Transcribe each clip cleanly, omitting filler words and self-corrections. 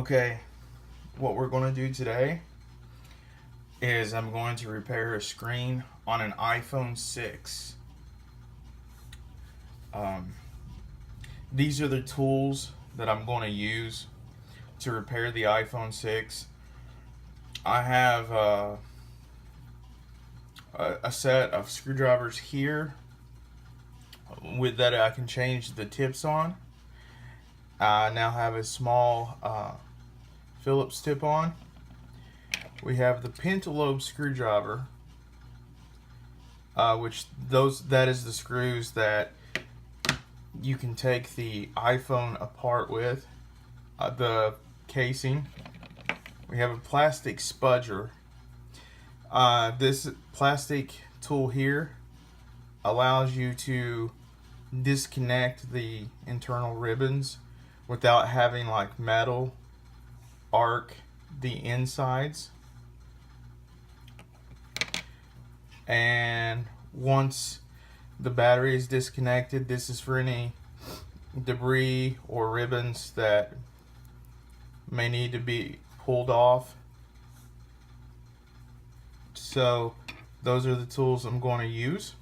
Okay, what we're going to do today is I'm going to repair a screen on an iPhone 6. These are the tools that I'm going to use to repair the iPhone 6. I have a set of screwdrivers here with that I can change the tips on. I now have a small Phillips tip on. We have the pentalobe screwdriver, that is the screws that you can take the iPhone apart with, the casing. We have a plastic spudger. This plastic tool here allows you to disconnect the internal ribbons without having like metal arc the insides. And once the battery is disconnected, this is for any debris or ribbons that may need to be pulled off. So those are the tools I'm going to use.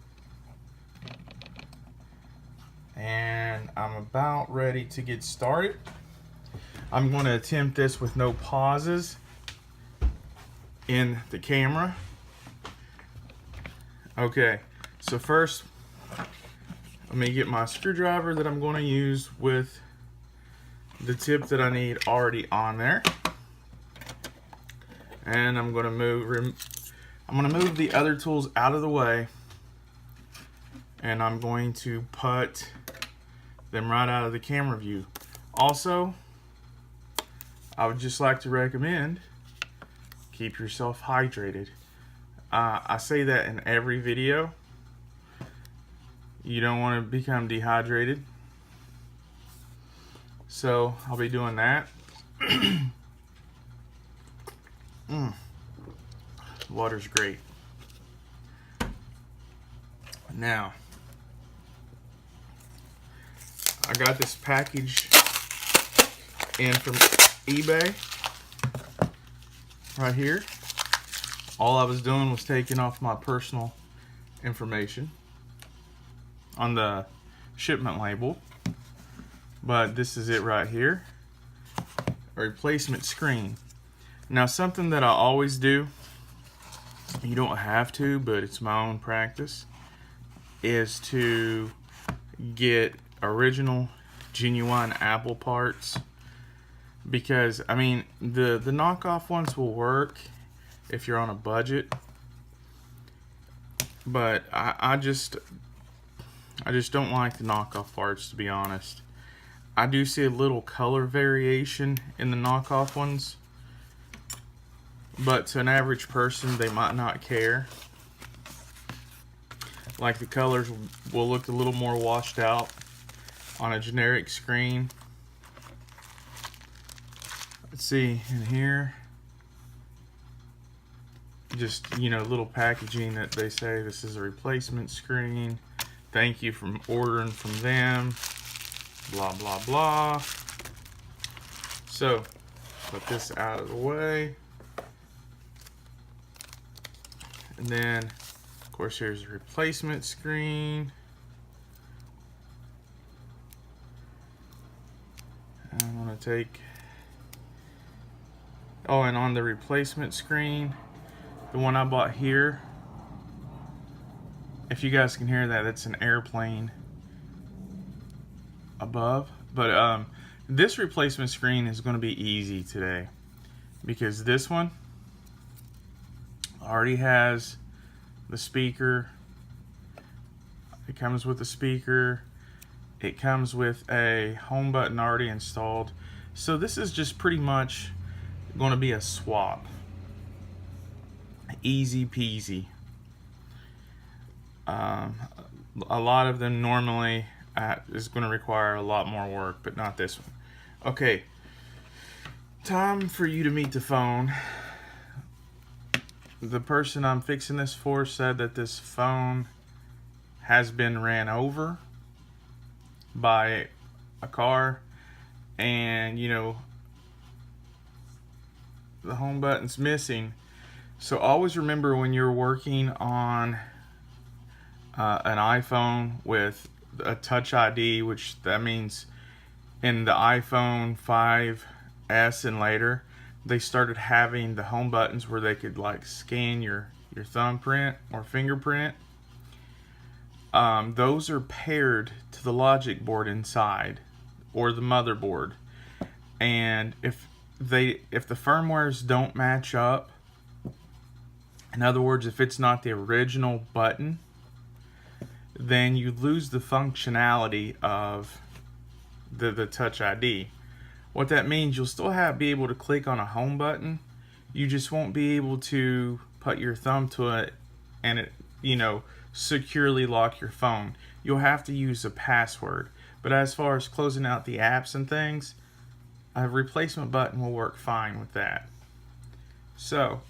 And I'm about ready to get started. I'm going to attempt this with no pauses in the camera. Okay, so first let me get my screwdriver that I'm going to use with the tip that I need already on there. And I'm going to move the other tools out of the way, and I'm going to put them right out of the camera view. Also, I would just like to recommend keep yourself hydrated. I say that in every video. You don't want to become dehydrated. So I'll be doing that. Water's great. Now, I got this package in from eBay right here. All I was doing was taking off my personal information on the shipment label, but this is it right here, a replacement screen. Now, something that I always do, you don't have to, but it's my own practice, is to get original, genuine Apple parts, because I mean the knockoff ones will work if you're on a budget, but I just don't like the knockoff parts, to be honest. I do see a little color variation in the knockoff ones, but to an average person they might not care. Like the colors will look a little more washed out on a generic screen. Let's see in here, just, you know, little packaging that they say this is a replacement screen. Thank you for ordering from them. Blah, blah, blah. So, put this out of the way. And then, of course, here's a replacement screen. I'm going to take... Oh, and on the replacement screen, the one I bought here, if you guys can hear that, that's an airplane above. But this replacement screen is going to be easy today, because this one already has the speaker. It comes with the speaker. It comes with a home button already installed. So this is just pretty much going to be a swap. Easy peasy. A lot of them normally is going to require a lot more work, but not this one. Okay, time for you to meet the phone. The person I'm fixing this for said that this phone has been ran over by a car, and you know, the home button's missing. So always remember when you're working on an iPhone with a Touch ID, which that means in the iPhone 5S and later, they started having the home buttons where they could like scan your thumbprint or fingerprint. Those are paired to the logic board inside or the motherboard, and if the firmwares don't match up, in other words, if it's not the original button, then you lose the functionality of the Touch ID. What that means, you'll still be able to click on a home button. You just won't be able to put your thumb to it and it, securely lock your phone. You'll have to use a password. But as far as closing out the apps and things, a replacement button will work fine with that. So,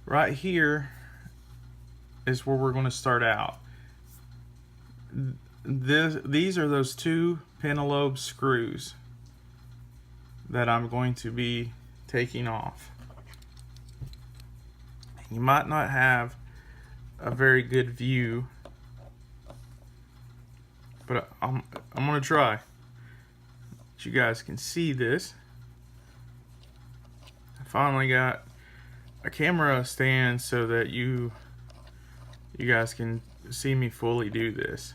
right here is where we're going to start out. These are those two pentalobe screws that I'm going to be taking off. You might not have a very good view, but I'm going to try. You guys can see this. I finally got a camera stand so that you guys can see me fully do this.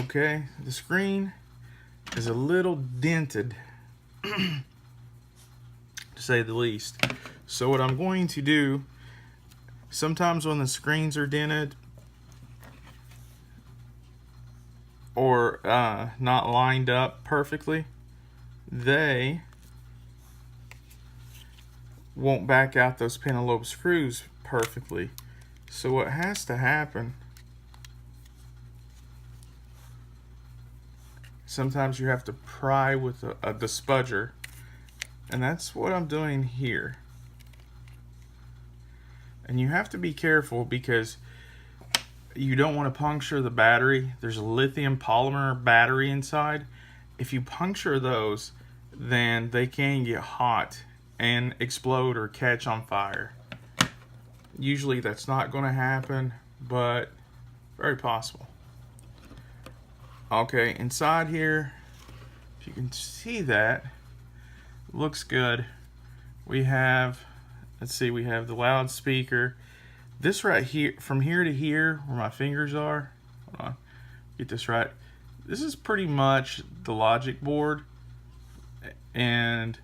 Okay, the screen is a little dented, to say the least. So what I'm going to do, sometimes when the screens are dented or not lined up perfectly, they won't back out those pentalobe screws perfectly. So what has to happen, sometimes you have to pry with the spudger, and that's what I'm doing here. And you have to be careful because you don't want to puncture the battery. There's a lithium polymer battery inside. If you puncture those, then they can get hot and explode or catch on fire. Usually that's not going to happen, but very possible. Okay, inside here, if you can see that, looks good. We have, let's see, we have the loudspeaker. This right here, from here to here, where my fingers are, hold on, get this right. This is pretty much the logic board, and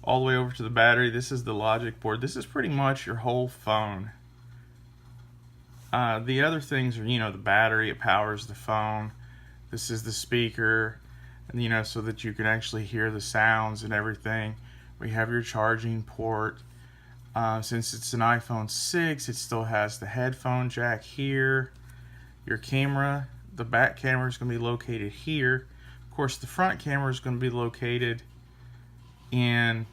all the way over to the battery, this is the logic board. This is pretty much your whole phone. The other things are, the battery, it powers the phone. This is the speaker, and so that you can actually hear the sounds and everything. We have your charging port. Since it's an iPhone 6, it still has the headphone jack here. Your camera, the back camera is going to be located here. Of course, the front camera is going to be located in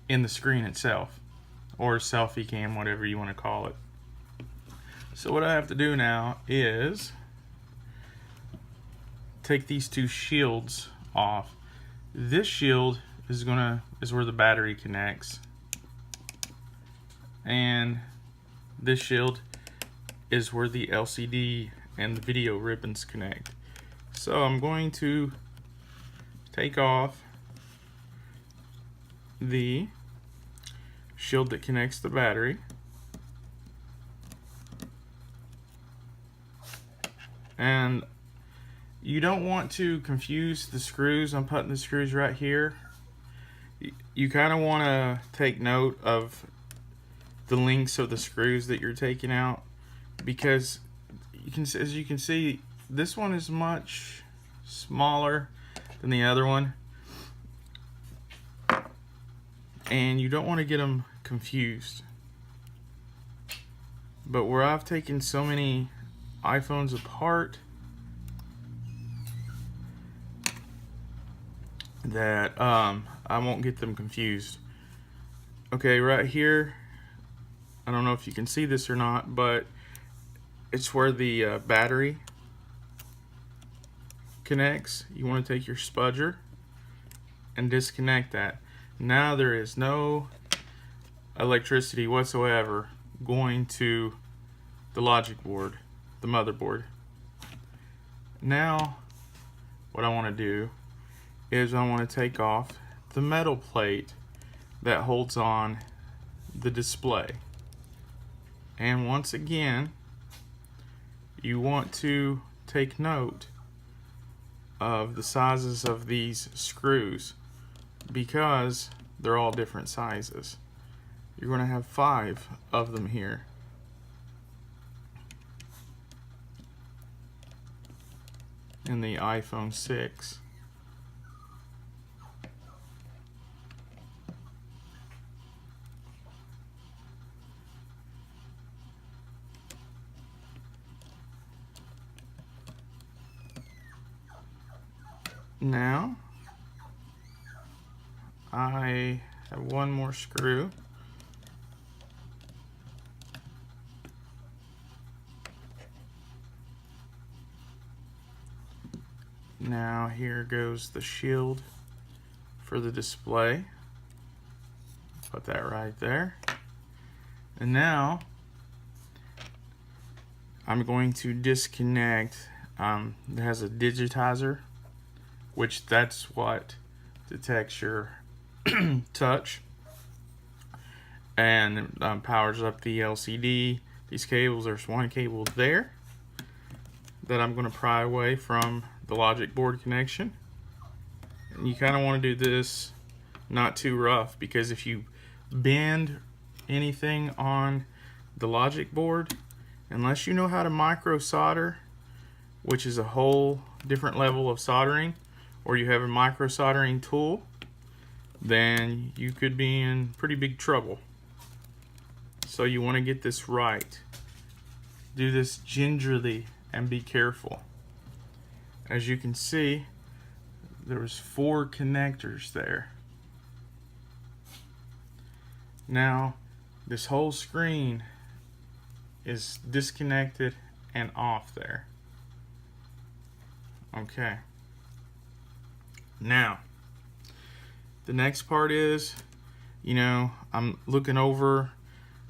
in the screen itself, or selfie cam, whatever you want to call it. So what I have to do now is take these two shields off. This shield is where the battery connects, and this shield is where the LCD and the video ribbons connect. So I'm going to take off the shield that connects the battery, and you don't want to confuse the screws. I'm putting the screws right here. You kind of want to take note of the lengths of the screws that you're taking out, because as you can see, this one is much smaller than the other one, and you don't want to get them confused. But where I've taken so many iPhones apart, that I won't get them confused. Okay, right here, I don't know if you can see this or not, but it's where the battery connects. You want to take your spudger and disconnect that. Now there is no electricity whatsoever going to the logic board, the motherboard. Now what I want to do is I want to take off the metal plate that holds on the display. And once again, you want to take note of the sizes of these screws because they're all different sizes. You're going to have 5 of them here. In the iPhone 6. Now, I have one more screw. Now here goes the shield for the display. Put that right there. And now I'm going to disconnect. It has a digitizer, which that's what detects your touch and powers up the LCD. These cables, there's one cable there that I'm going to pry away from the logic board connection. And you kind of want to do this not too rough, because if you bend anything on the logic board, unless you know how to micro solder, which is a whole different level of soldering, or you have a micro soldering tool, then you could be in pretty big trouble. So you want to get this right. Do this gingerly and be careful. As you can see, there was 4 connectors there. Now this whole screen is disconnected and off there. Okay. Now the next part is, I'm looking over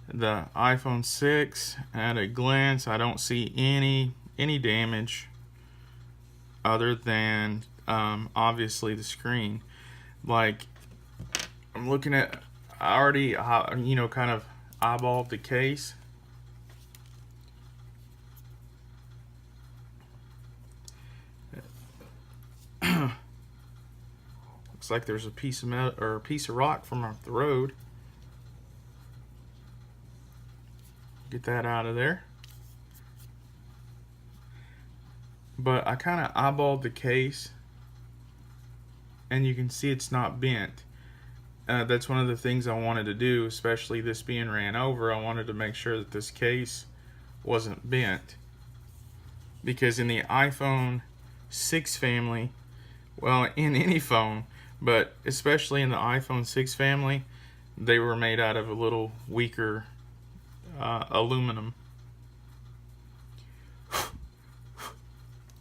the iPhone 6 at a glance. I don't see any damage other than obviously the screen. Like, I'm looking at, I already kind of eyeballed the case. Looks like there's a piece of metal or a piece of rock from off the road. Get that out of there. But I kind of eyeballed the case, and you can see it's not bent. That's one of the things I wanted to do, especially this being ran over. I wanted to make sure that this case wasn't bent, because in the iPhone 6 family, well, in any phone, but especially in the iPhone 6 family, they were made out of a little weaker aluminum.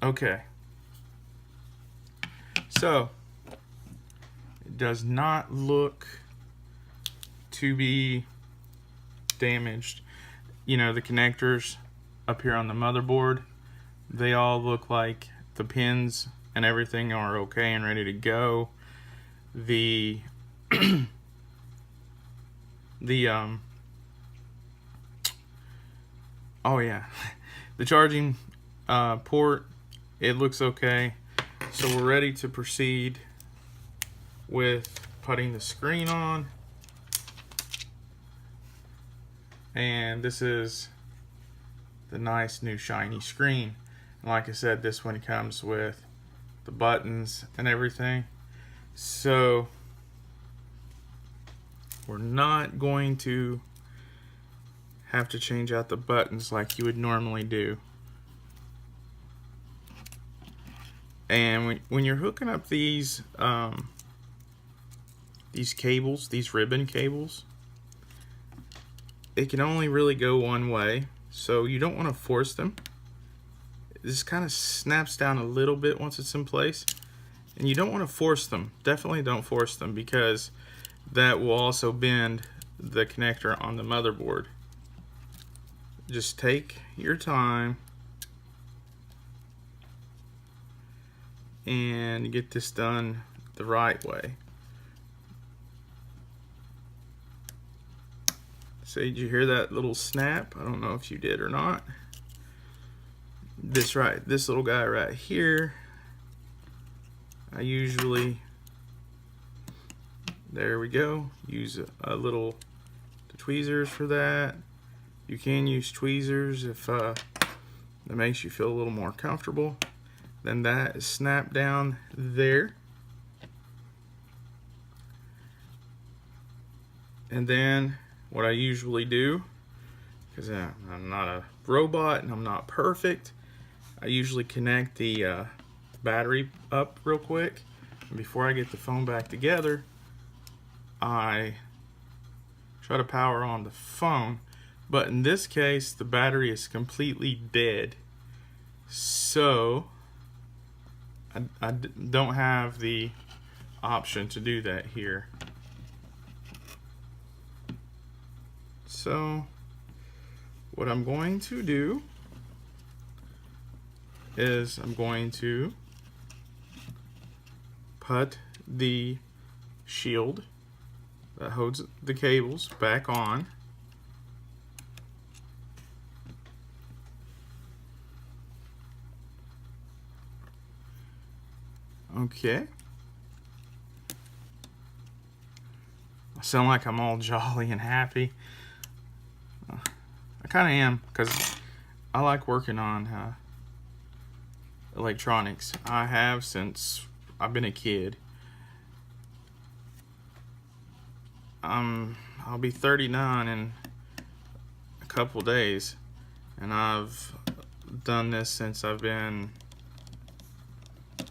Okay, so it does not look to be damaged. The connectors up here on the motherboard, they all look like the pins and everything are okay and ready to go. The oh yeah, the charging port, it looks okay. So we're ready to proceed with putting the screen on. And this is the nice new shiny screen. And like I said, this one comes with the buttons and everything. So we're not going to have to change out the buttons like you would normally do. And when you're hooking up these cables, these ribbon cables, it can only really go one way. So you don't want to force them. This kind of snaps down a little bit once it's in place. And you don't want to force them. Definitely don't force them, because that will also bend the connector on the motherboard. Just take your time and get this done the right way. So did you hear that little snap? I don't know if you did or not. This little guy right here, I usually, there we go, use a little tweezers for that. You can use tweezers if that makes you feel a little more comfortable. Then that is snapped down there. And then what I usually do, because I'm not a robot and I'm not perfect, I usually connect the battery up real quick. And before I get the phone back together, I try to power on the phone. But in this case, the battery is completely dead. So I don't have the option to do that here. So what I'm going to do is I'm going to put the shield that holds the cables back on. Okay. I sound like I'm all jolly and happy. I kind of am, because I like working on electronics. I have since I've been a kid. I'll be 39 in a couple days, and I've done this since I've been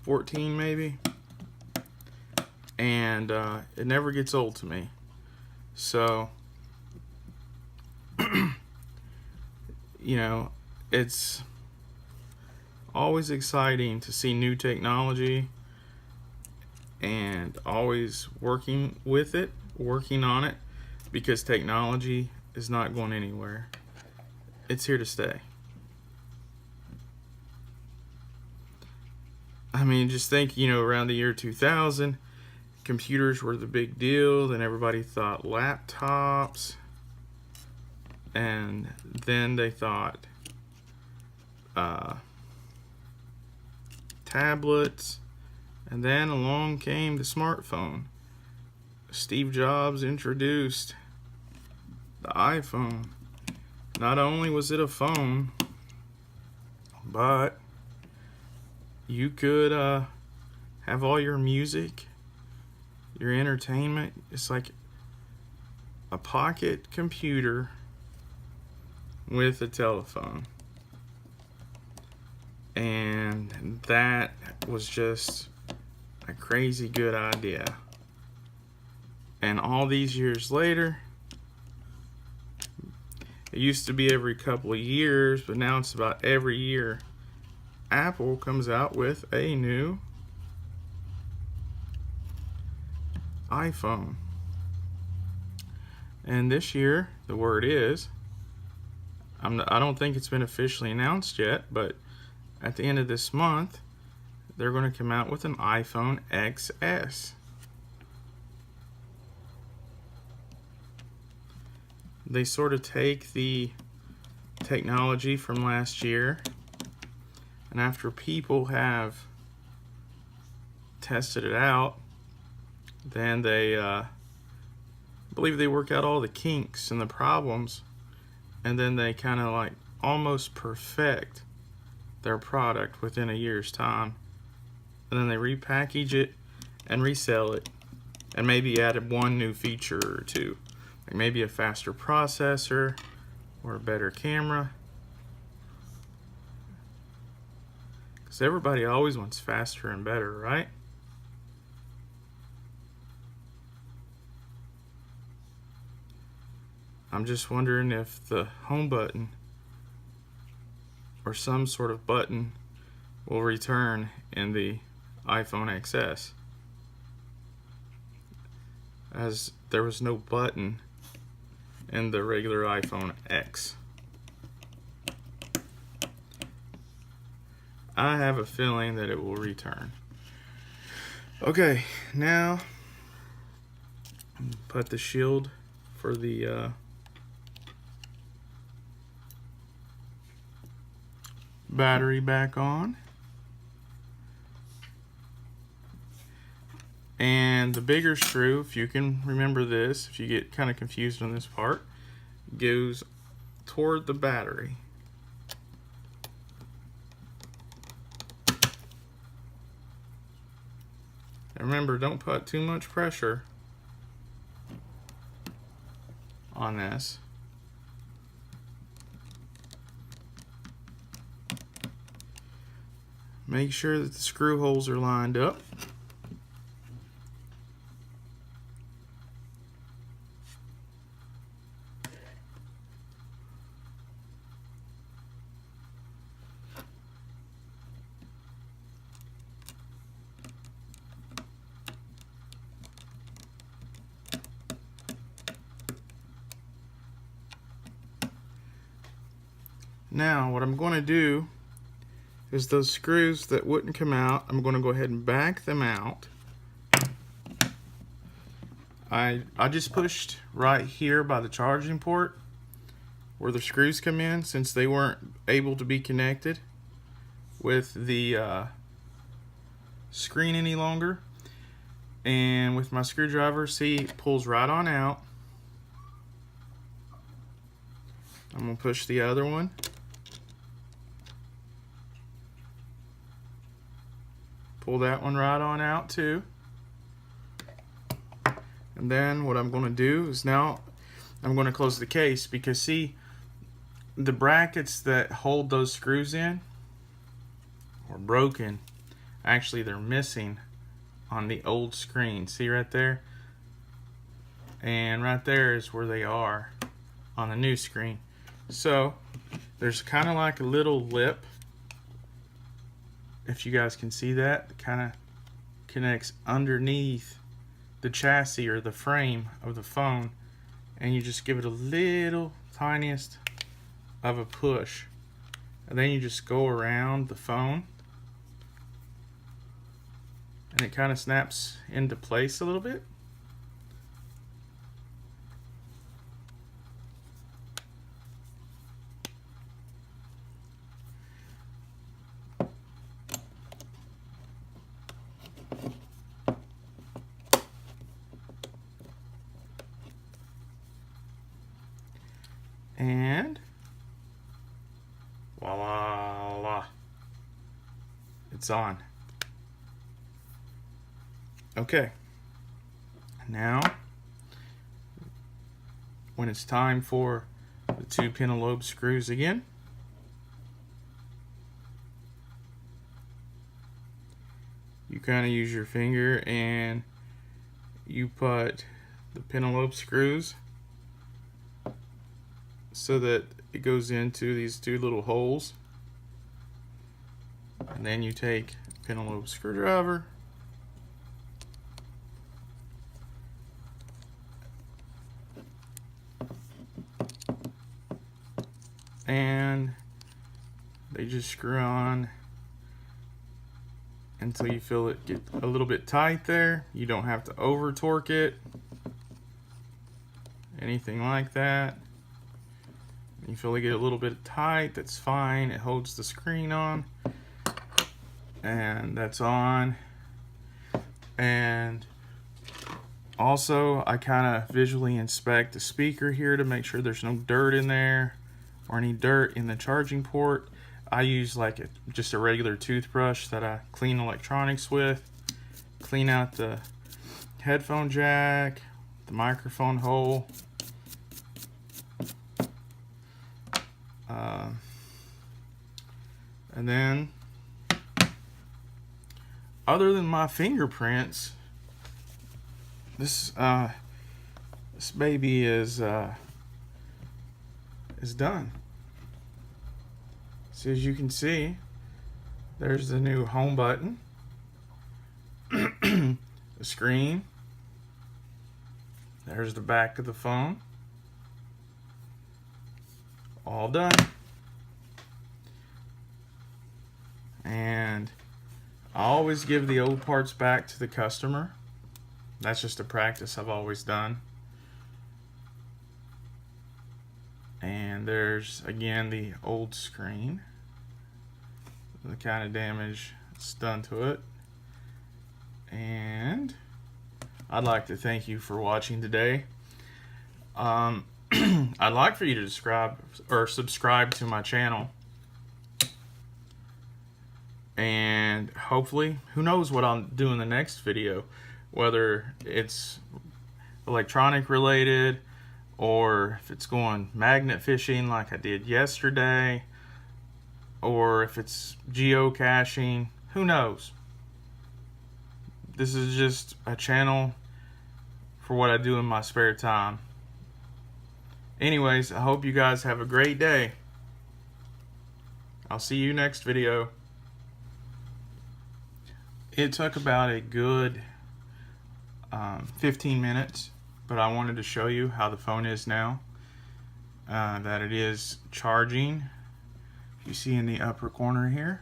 14 maybe, and it never gets old to me. So you know, it's always exciting to see new technology and always working with it, working on it, because technology is not going anywhere. It's here to stay. I mean, just think, you know, around the year 2000, computers were the big deal, then everybody thought laptops, and then they thought tablets, and then along came the smartphone. Steve Jobs introduced the iPhone. Not only was it a phone, but you could have all your music, your entertainment. It's like a pocket computer with a telephone. And that was just a crazy good idea. And all these years later, it used to be every couple of years, but now it's about every year, Apple comes out with a new iPhone. And this year, the word is, I don't think it's been officially announced yet, but at the end of this month, they're going to come out with an iPhone XS. They sort of take the technology from last year, and after people have tested it out, then they believe they work out all the kinks and the problems, and then they kind of like almost perfect their product within a year's time, and then they repackage it and resell it, and maybe add one new feature or two, like maybe a faster processor or a better camera, because everybody always wants faster and better, right? I'm just wondering if the home button or some sort of button will return in the iPhone XS, as there was no button in the regular iPhone X. I have a feeling that it will return. Okay, now put the shield for the battery back on. And the bigger screw, if you can remember this, if you get kind of confused on this part, goes toward the battery. And remember, don't put too much pressure on this. Make sure that the screw holes are lined up. Now what I'm going to do is those screws that wouldn't come out, I'm going to go ahead and back them out. I just pushed right here by the charging port where the screws come in, since they weren't able to be connected with the screen any longer. And with my screwdriver, see, it pulls right on out. I'm going to push the other one. Pull that one right on out too. And then what I'm going to do is now I'm going to close the case, because see, the brackets that hold those screws in are broken. Actually, they're missing on the old screen. See right there? And right there is where they are on the new screen. So there's kind of like a little lip, if you guys can see that, it kind of connects underneath the chassis or the frame of the phone, and you just give it a little tiniest of a push, and then you just go around the phone and it kind of snaps into place a little bit. And voila, it's on. Okay, now when it's time for the two pentalobe screws again, you kind of use your finger and you put the pentalobe screws so that it goes into these two little holes, and then you take a pentalobe screwdriver and they just screw on until you feel it get a little bit tight there. You don't have to over torque it, anything like that. You feel it get a little bit tight, that's fine. It holds the screen on, and that's on. And also, I kind of visually inspect the speaker here to make sure there's no dirt in there or any dirt in the charging port. I use like just a regular toothbrush that I clean electronics with. Clean out the headphone jack, the microphone hole. And then, other than my fingerprints, this baby is done. So as you can see, there's the new home button, the screen, there's the back of the phone, all done. And I always give the old parts back to the customer. That's just a practice I've always done. And there's again the old screen, the kind of damage that's done to it. And I'd like to thank you for watching today. I'd like for you to subscribe to my channel. And hopefully, who knows what I'll do in the next video, whether it's electronic related or if it's going magnet fishing like I did yesterday, or if it's geocaching, who knows. This is just a channel for what I do in my spare time. Anyways, I hope you guys have a great day. I'll see you next video. It took about a good 15 minutes, but I wanted to show you how the phone is now. That it is charging. You see in the upper corner here,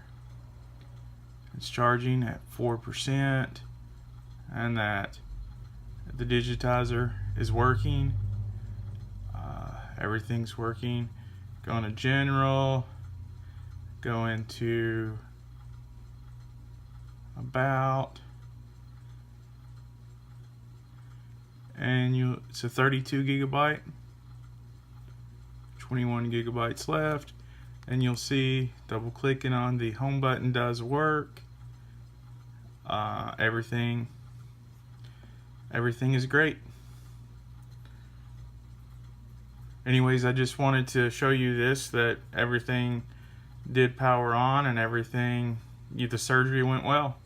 it's charging at 4%, and that the digitizer is working. Everything's working. Go into general, go into about, and it's a 32 gigabyte, 21 gigabytes left, and you'll see double clicking on the home button does work. Everything is great. Anyways, I just wanted to show you this, that everything did power on and everything, the surgery went well.